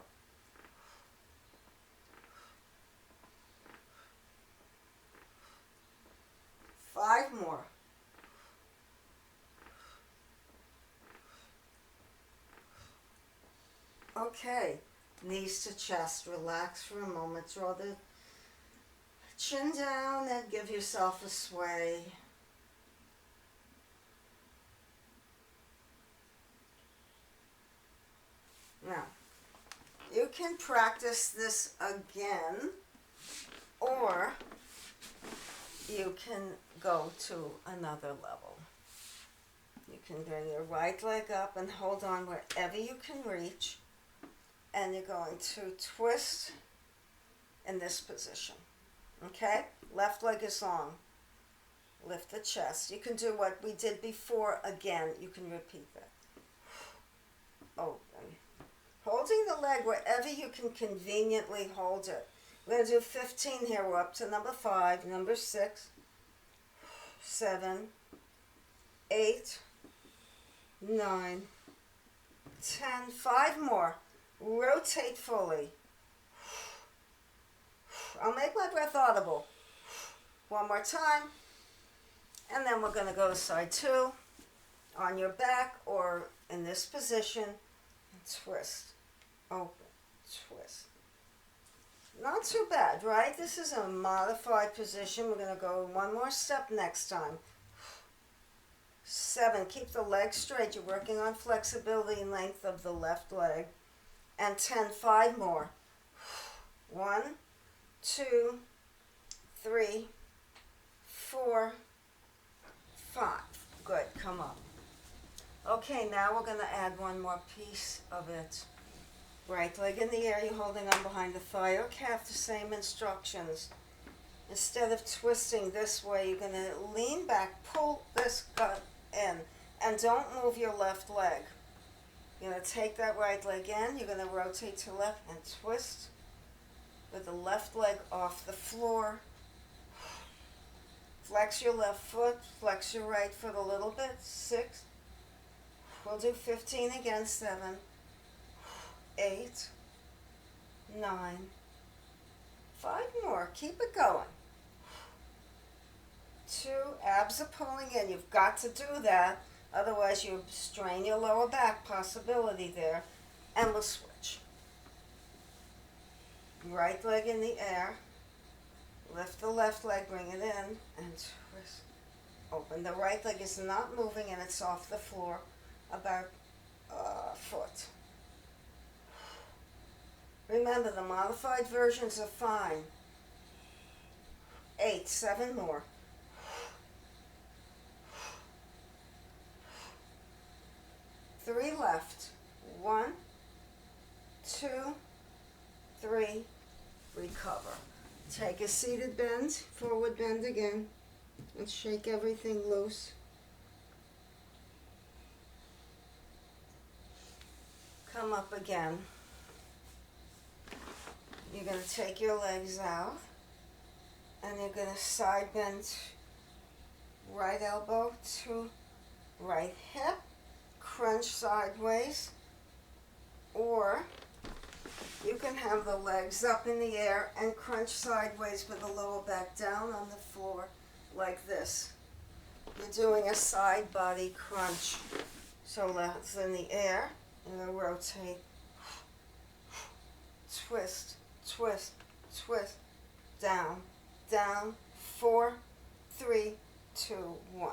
5 more. Okay, knees to chest. Relax for a moment. Draw the chin down and give yourself a sway. Now, you can practice this again, or you can go to another level. You can bring your right leg up and hold on wherever you can reach, and you're going to twist in this position. Okay? Left leg is long. Lift the chest. You can do what we did before again. You can repeat that. Open. Holding the leg wherever you can conveniently hold it. We're going to do 15 here. We're up to number 5, number 6, 7, 8, 9, 10. 5 more. Rotate fully. I'll make my breath audible. One more time. And then we're going to go to side 2 on your back or in this position. And twist. Open. Twist. Not too bad, right? This is a modified position. We're going to go one more step next time. 7. Keep the leg straight. You're working on flexibility and length of the left leg. And 10. 5 more. 1, 2, 3, 4, 5. Good. Come up. Okay, now we're going to add one more piece of it. Right leg in the air, you're holding on behind the thigh or calf, the same instructions. Instead of twisting this way, you're going to lean back, pull this gut in, and don't move your left leg. You're going to take that right leg in, you're going to rotate to left and twist with the left leg off the floor. Flex your left foot, flex your right foot a little bit. 6. We'll do 15 again. 7, 8, 9, 5 more. Keep it going. 2, abs are pulling in. You've got to do that. Otherwise you strain your lower back, possibility there. And we'll switch. Right leg in the air. Lift the left leg, bring it in, and twist. Open. The right leg is not moving and it's off the floor about a foot. Remember, the modified versions are fine. 8, 7 more. 3 left. 1, 2, 3, recover. Take a seated bend, forward bend again, and shake everything loose. Come up again. You're going to take your legs out, and you're going to side bend right elbow to right hip, crunch sideways, or you can have the legs up in the air and crunch sideways with the lower back down on the floor like this. You're doing a side body crunch. So legs in the air, and then rotate, twist, twist, twist, down, down, 4, 3, 2, 1.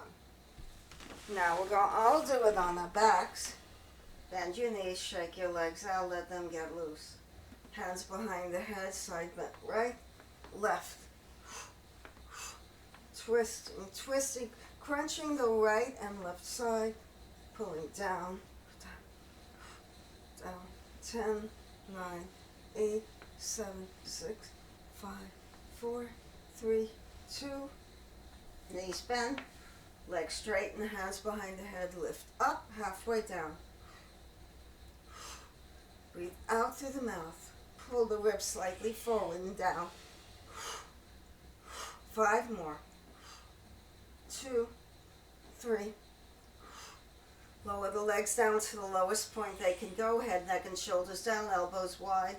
Now we're going to all do it on our backs. Bend your knees, shake your legs out, let them get loose. Hands behind the head, side bend, right, left. Twisting, twisting, crunching the right and left side, pulling down, down, 10, 9, 8, 7, 6, 5, 4, 3, 2, knees bend, legs straighten, hands behind the head, lift up, halfway down. Breathe out through the mouth. Pull the ribs slightly forward and down. 5 more. 2, 3. Lower the legs down to the lowest point they can go. Head, neck, and shoulders down, elbows wide,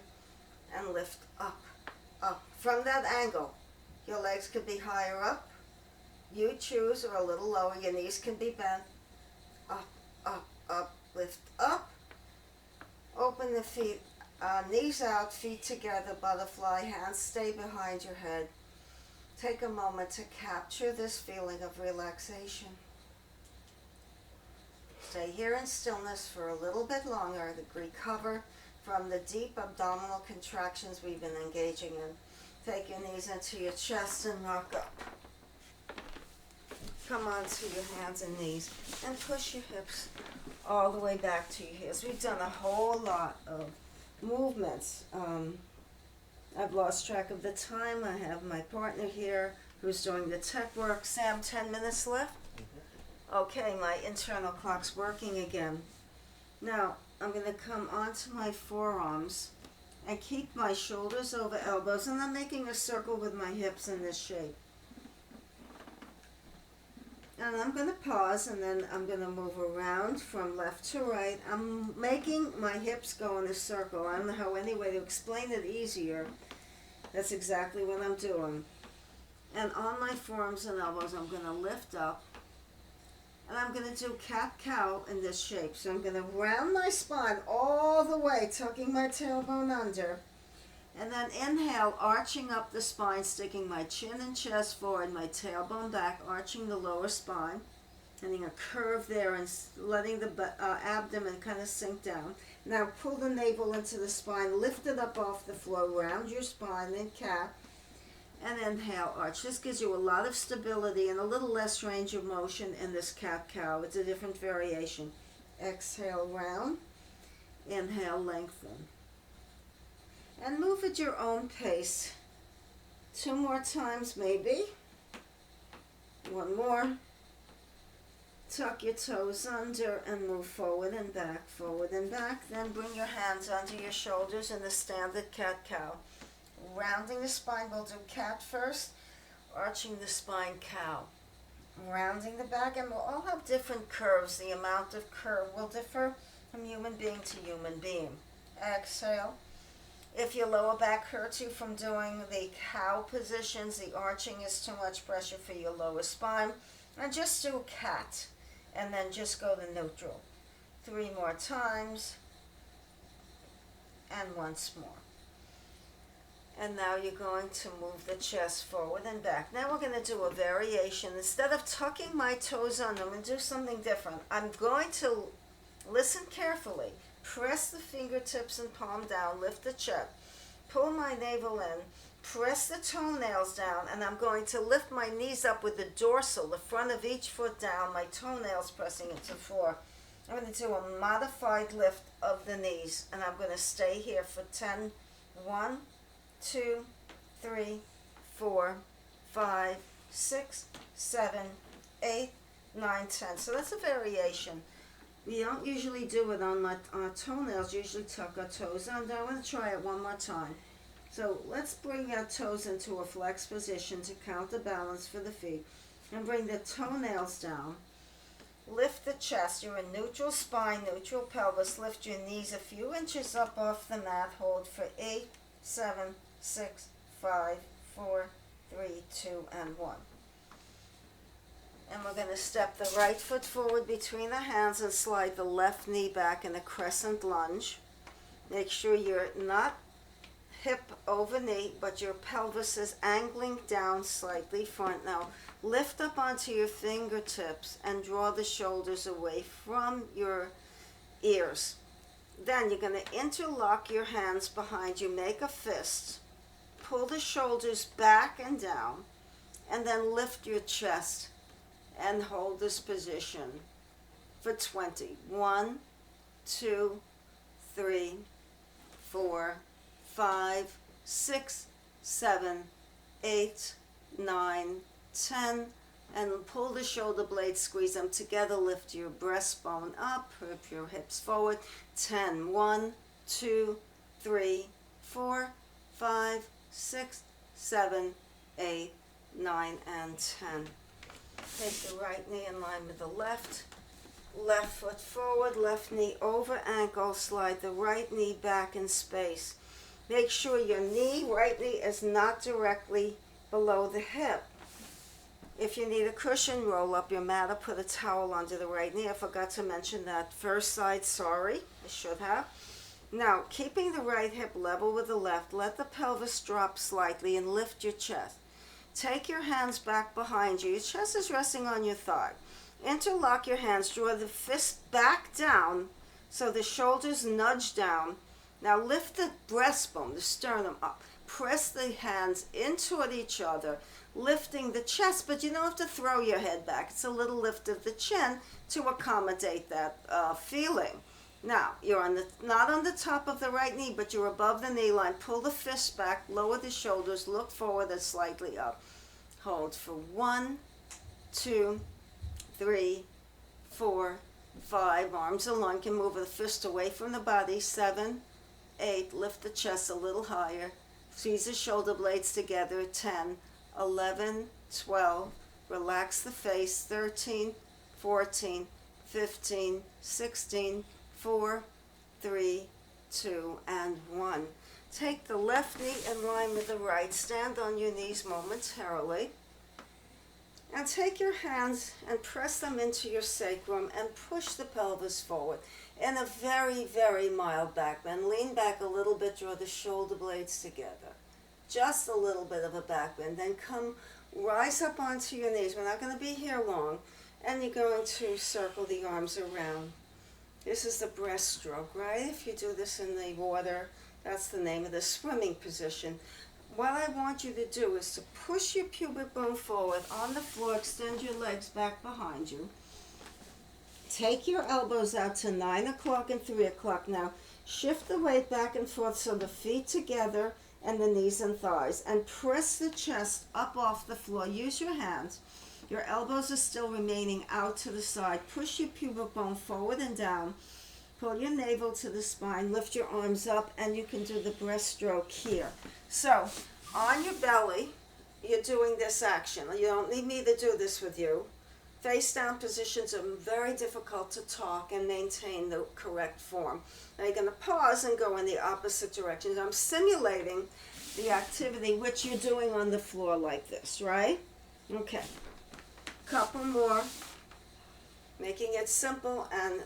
and lift up, up. From that angle, your legs could be higher up. You choose, or a little lower. Your knees can be bent. Up, up, up. Lift up. Open the feet, knees out, feet together, butterfly, hands stay behind your head. Take a moment to capture this feeling of relaxation. Stay here in stillness for a little bit longer to recover from the deep abdominal contractions we've been engaging in. Take your knees into your chest and rock up. Come onto your hands and knees and push your hips all the way back to your heels. We've done a whole lot of movements. I've lost track of the time. I have my partner here who's doing the tech work. Sam, 10 minutes left? Okay, my internal clock's working again. Now, I'm going to come onto my forearms and keep my shoulders over elbows, and I'm making a circle with my hips in this shape. And I'm going to pause, and then I'm going to move around from left to right. I'm making my hips go in a circle. I don't know how any way to explain it easier. That's exactly what I'm doing. And on my forearms and elbows, I'm going to lift up. And I'm going to do cat-cow in this shape. So I'm going to round my spine all the way, tucking my tailbone under. And then inhale, arching up the spine, sticking my chin and chest forward, my tailbone back, arching the lower spine. Getting a curve there and letting the abdomen kind of sink down. Now pull the navel into the spine, lift it up off the floor, round your spine, then cat. And inhale, arch. This gives you a lot of stability and a little less range of motion in this cat-cow. It's a different variation. Exhale, round. Inhale, lengthen. And move at your own pace. 2 more times maybe. 1 more. Tuck your toes under and move forward and back, forward and back. Then bring your hands under your shoulders in the standard cat-cow. Rounding the spine, we'll do cat first. Arching the spine, cow. Rounding the back, and we'll all have different curves. The amount of curve will differ from human being to human being. Exhale. If your lower back hurts you from doing the cow positions, the arching is too much pressure for your lower spine, and just do cat, and then just go to neutral. 3 more times, and once more. And now you're going to move the chest forward and back. Now we're going to do a variation. Instead of tucking my toes under, I'm going to do something different. I'm going to listen carefully. Press the fingertips and palm down, lift the chest, pull my navel in, press the toenails down, and I'm going to lift my knees up with the dorsal, the front of each foot down, my toenails pressing into the floor. I'm going to do a modified lift of the knees, and I'm going to stay here for 10. 1, 2, 3, 4, 5, 6, 7, 8, 9, 10. So that's a variation. We don't usually do it on our toenails, usually tuck our toes under. I want to try it one more time. So let's bring our toes into a flex position to counterbalance for the feet. And bring the toenails down. Lift the chest. You're in neutral spine, neutral pelvis. Lift your knees a few inches up off the mat. Hold for 8, 7, 6, 5, 4, 3, 2, and 1. And we're going to step the right foot forward between the hands and slide the left knee back in a crescent lunge. Make sure you're not hip over knee, but your pelvis is angling down slightly front. Now lift up onto your fingertips and draw the shoulders away from your ears. Then you're going to interlock your hands behind you, make a fist, pull the shoulders back and down, and then lift your chest and hold this position for 20. 1, 2, 3, 4, 5, 6, 7, 8, 9, 10, and pull the shoulder blades, squeeze them together, lift your breastbone up, hip your hips forward. 10. 1, 2, 3, 4, 5, 6, 7, 8, 9, and 10. Take the right knee in line with the left. Left foot forward, left knee over ankle, slide the right knee back in space. Make sure your right knee is not directly below the hip. If you need a cushion, roll up your mat or put a towel under the right knee. I forgot to mention that first side, sorry, I should have. Now, keeping the right hip level with the left, let the pelvis drop slightly and lift your chest. Take your hands back behind you. Your chest is resting on your thigh. Interlock your hands. Draw the fist back down so the shoulders nudge down. Now lift the breastbone, the sternum up. Press the hands in toward each other, lifting the chest, but you don't have to throw your head back. It's a little lift of the chin to accommodate that feeling. Now, you're not on the top of the right knee, but you're above the knee line. Pull the fist back, lower the shoulders, look forward and slightly up. Hold for 1, 2, 3, 4, 5. Arms along. Can move the fist away from the body. 7, 8. Lift the chest a little higher. Squeeze the shoulder blades together. 10, 11, 12. Relax the face. 13, 14, 15, 16, 4, 3, 2, and 1. Take the left knee in line with the right. Stand on your knees momentarily. And take your hands and press them into your sacrum and push the pelvis forward in a very, very mild back bend. Lean back a little bit, draw the shoulder blades together. Just a little bit of a back bend. Then rise up onto your knees. We're not going to be here long. And you're going to circle the arms around. This is the breaststroke, right? If you do this in the water, that's the name of the swimming position. What I want you to do is to push your pubic bone forward on the floor, extend your legs back behind you. Take your elbows out to 9 o'clock and 3 o'clock. Now, shift the weight back and forth so the feet together and the knees and thighs. And press the chest up off the floor. Use your hands. Your elbows are still remaining out to the side. Push your pubic bone forward and down. Pull your navel to the spine. Lift your arms up, and you can do the breaststroke here. So, on your belly, you're doing this action. You don't need me to do this with you. Face down positions are very difficult to talk and maintain the correct form. Now you're going to pause and go in the opposite direction. I'm simulating the activity which you're doing on the floor like this, right? Okay. Couple more. Making it simple and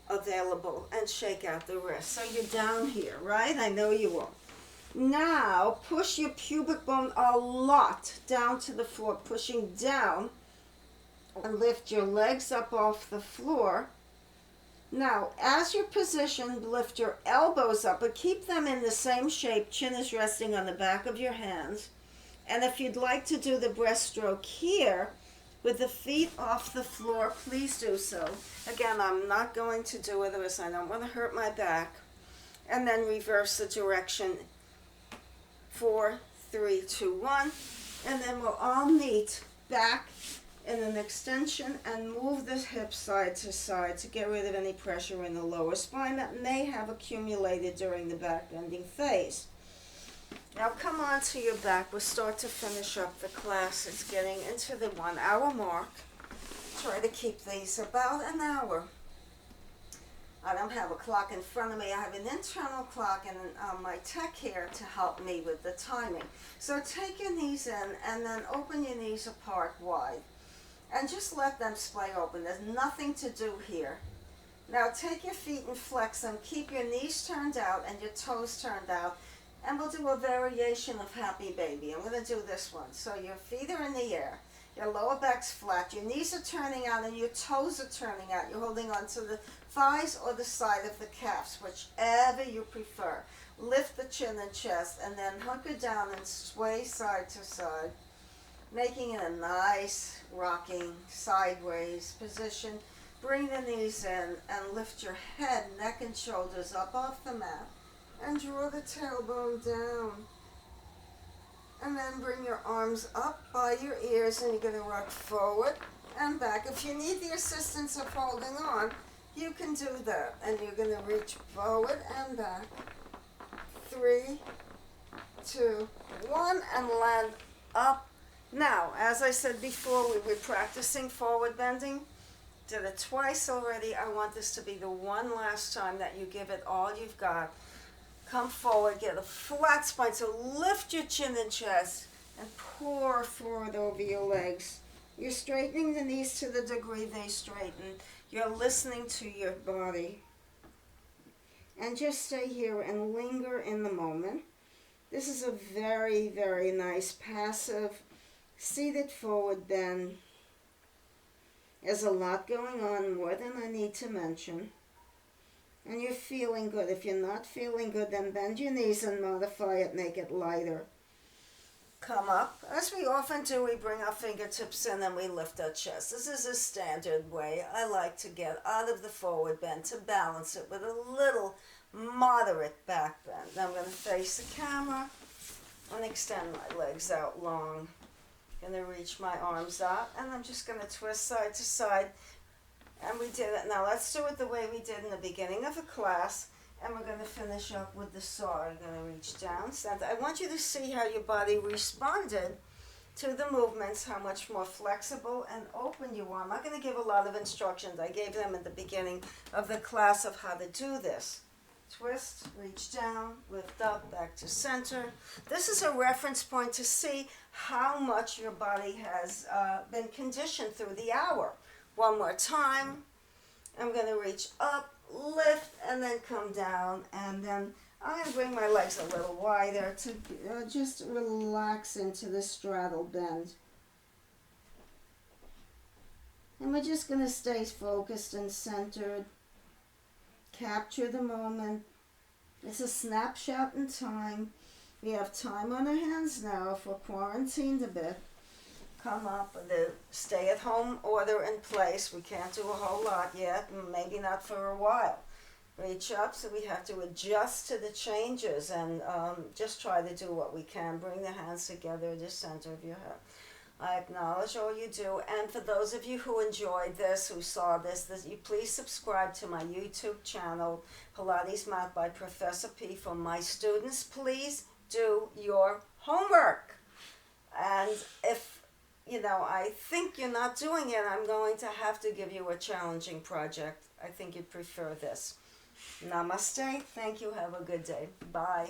available, and shake out the wrist. So you're down here, right? I know you will. Now push your pubic bone a lot down to the floor, pushing down, and lift your legs up off the floor. Now, as you're positioned, lift your elbows up, but keep them in the same shape. Chin is resting on the back of your hands. And if you'd like to do the breaststroke here, with the feet off the floor, please do so. Again, I'm not going to do it as I don't want to hurt my back. And then reverse the direction. 4, 3, 2, 1. And then we'll all meet back in an extension and move the hips side to side to get rid of any pressure in the lower spine that may have accumulated during the back bending phase. Now come on to your back. We'll start to finish up the class. It's getting into the 1 hour mark. Try to keep these about an hour. I don't have a clock in front of me. I have an internal clock and my tech here to help me with the timing. So take your knees in and then open your knees apart wide. And just let them splay open. There's nothing to do here. Now take your feet and flex them. Keep your knees turned out and your toes turned out. And we'll do a variation of Happy Baby. I'm going to do this one. So your feet are in the air. Your lower back's flat. Your knees are turning out and your toes are turning out. You're holding on to the thighs or the side of the calves, whichever you prefer. Lift the chin and chest and then hunker down and sway side to side, making it a nice rocking sideways position. Bring the knees in and lift your head, neck, and shoulders up off the mat. And draw the tailbone down. And then bring your arms up by your ears and you're going to rock forward and back. If you need the assistance of holding on, you can do that. And you're going to reach forward and back. 3, 2, 1, and land up. Now, as I said before, we were practicing forward bending. Did it twice already. I want this to be the one last time that you give it all you've got. Come forward, get a flat spine, so lift your chin and chest and pour forward over your legs. You're straightening the knees to the degree they straighten. You're listening to your body. and just stay here and linger in the moment. This is a very, very nice passive seated forward bend. There's a lot going on, more than I need to mention. And you're feeling good. If you're not feeling good, then bend your knees and modify it, make it lighter. Come up. As we often do, we bring our fingertips in and we lift our chest. This is a standard way I like to get out of the forward bend to balance it with a little moderate back bend. Now I'm going to face the camera and extend my legs out long. I'm going to reach my arms out and I'm just going to twist side to side. And we did it. Now let's do it the way we did in the beginning of a class. And we're going to finish up with the saw. I'm going to reach down, stand. I want you to see how your body responded to the movements, how much more flexible and open you are. I'm not going to give a lot of instructions. I gave them at the beginning of the class of how to do this. Twist, reach down, lift up, back to center. This is a reference point to see how much your body has been conditioned through the hour. One more time. I'm going to reach up, lift, and then come down. And then I'm going to bring my legs a little wider to just relax into the straddle bend. And we're just going to stay focused and centered. Capture the moment. It's a snapshot in time. We have time on our hands now if we're quarantined a bit. Come up with the stay-at-home order in place. We can't do a whole lot yet, maybe not for a while. Reach up, so we have to adjust to the changes and just try to do what we can. Bring the hands together at the center of your head. I acknowledge all you do, and for those of you who enjoyed this, who saw this, you please subscribe to my YouTube channel, Pilates Mat by Professor P. For my students, please do your homework. And if I think you're not doing it, I'm going to have to give you a challenging project. I think you'd prefer this. Namaste. Thank you. Have a good day. Bye.